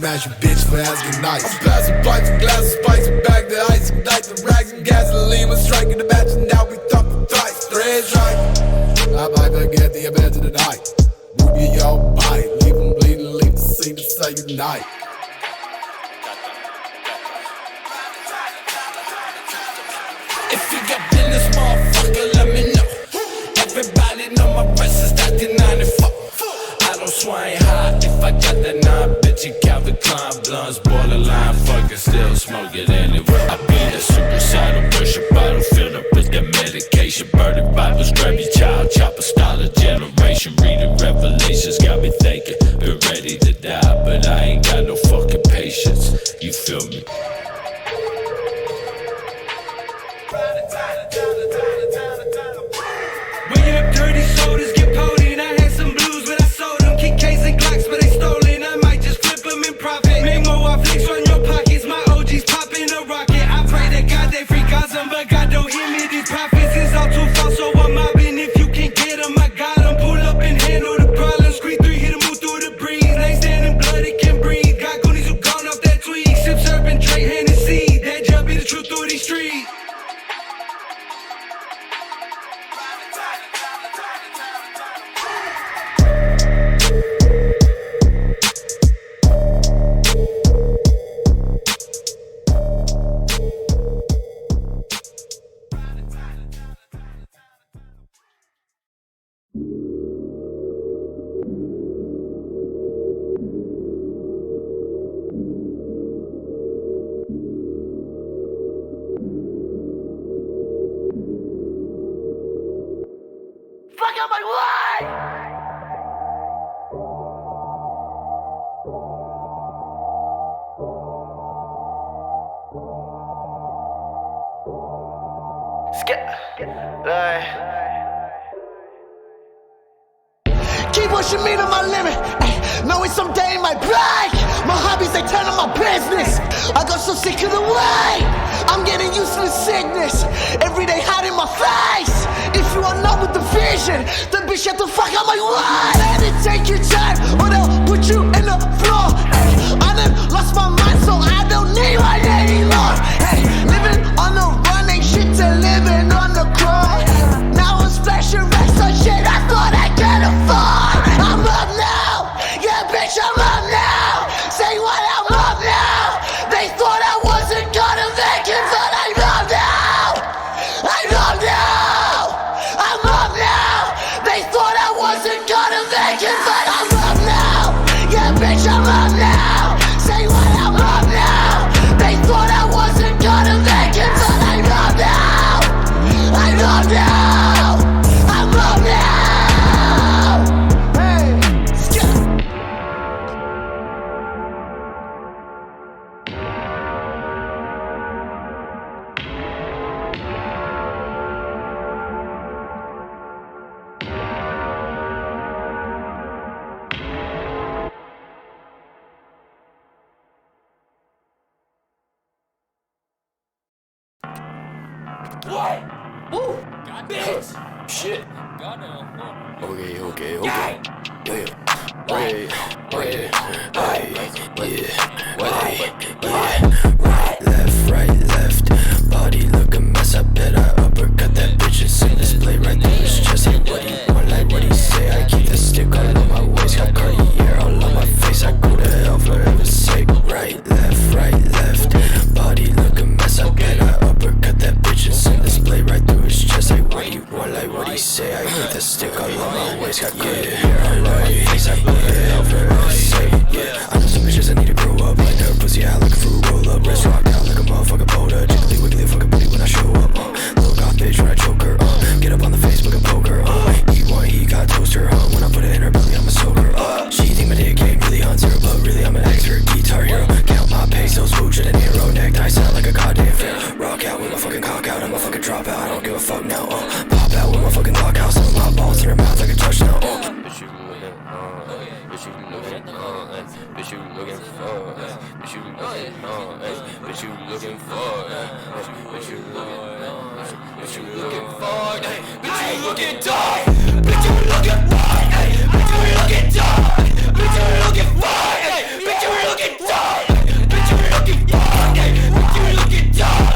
Smash your bitch for asking nice. I'm passing pipes and glasses, spikes and back the ice. Ignite the rags and gasoline. We're striking the match and now we thumping thrice. Threads right. I might forget the event of the night. Ruby your bite. Leave them bleeding, leave the scene to say goodnight. If you got business, motherfucker, let me know. Everybody know my price is 1994. I don't swing high if I got that 9, bitch, you Calvin Klein blunts, borderline, fucking still smoke it anyway. I be that suicidal, pressure bottle filled up with that medication. Burning Bibles, grab your child, chopper style of generation. Reading Revelations, got me thinking, been ready to die, but I ain't got no fucking patience. You feel me? When you have dirty sodas, get pony, and I had some blues, but I sold them. Kick K's and Glocks, but they stolen. I might just flip them and profit. Make more off flicks on your pockets. My OG's popping a rocket. I pray that God they freak out some, but God don't hear me. These prophets is all too false, so I'm mobbing. If you can't get them, I got them. Pull up and handle the problem. Screed 3, hit them, move through the breeze. They stand in blood, it can breathe. Got goonies who gone off that tweak. Sip, serve, and Dre, Hennessy. That jump be the truth through these streets. Fuck out my way! Keep pushing me to my limit, knowing someday it might break. My hobbies, they turn on my business. I got so sick of the way I'm getting used to the sickness. Every day hiding my face. If you are not with the vision, then bitch, shut the fuck out my way. Let it take your time, or they'll put you in the floor. I done lost my mind, so I don't need one anymore. Hey, living on the run ain't shit to living on the crawl. Now I'm splashing racks on shit I thought I could afford. I'm up now, yeah bitch, I'm up now. Say what, I'm up now. They thought I wasn't gonna make it, but I'm up now. I'm up now. I'm up now. They thought I wasn't gonna make it, but I'm up now. Yeah bitch, I'm up now. Say what, I'm up now. They thought I wasn't gonna make it, but I'm up now. I'm up now. I'm up now. What? Ooh, bitch. Shit. Okay. Right, left. Body look a mess. I bet I uppercut that bitch and send this play right through his chest. Like what he want, like what he say. I keep the stick all on my waist. Got Cartier all on my face. I go to hell for heaven's sake. Right, left. Body look a mess. I bet I uppercut that bitch and send this play right through his chest. Like what he want, like what he say. I keep the stick all on my waist. Got Cartier all on my face. I go to hell for heaven's sake. I know some bitches that need to grow up. Like their pussy out like a fruit roll up. Wrist rock down like a motherfucking boulder. a fuck now. Pop out with my fucking lockhouse and my balls in her mouth like a touchdown. Bitch, you looking, bitch, you looking, bitch, you looking for, bitch, you looking, bitch, you looking for, bitch, you looking, bitch, you looking for, bitch, you looking dog, bitch, you looking for, bitch, you looking dog, bitch, you looking for, bitch, you looking dog, bitch, you looking for, bitch, you looking dog,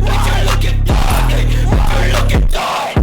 bitch, you looking dog, bitch, you looking dog.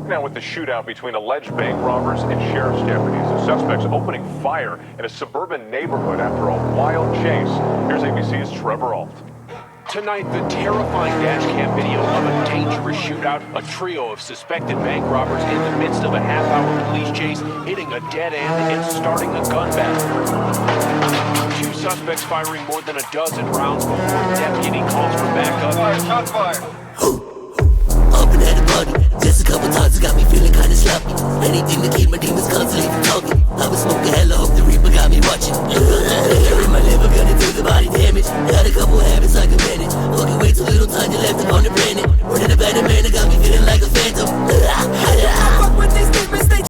Now with the shootout between alleged bank robbers and sheriff's deputies, the suspects opening fire in a suburban neighborhood after a wild chase. Here's ABC's Trevor Alt. Tonight, the terrifying dashcam video of a dangerous shootout, a trio of suspected bank robbers in the midst of a half-hour police chase, hitting a dead end and starting a gun battle. Two suspects firing more than a dozen rounds before a deputy calls for backup. Shots fired. Up and at the party, just a couple times it got me feeling kinda sloppy. Anything to keep my demons constantly from talking.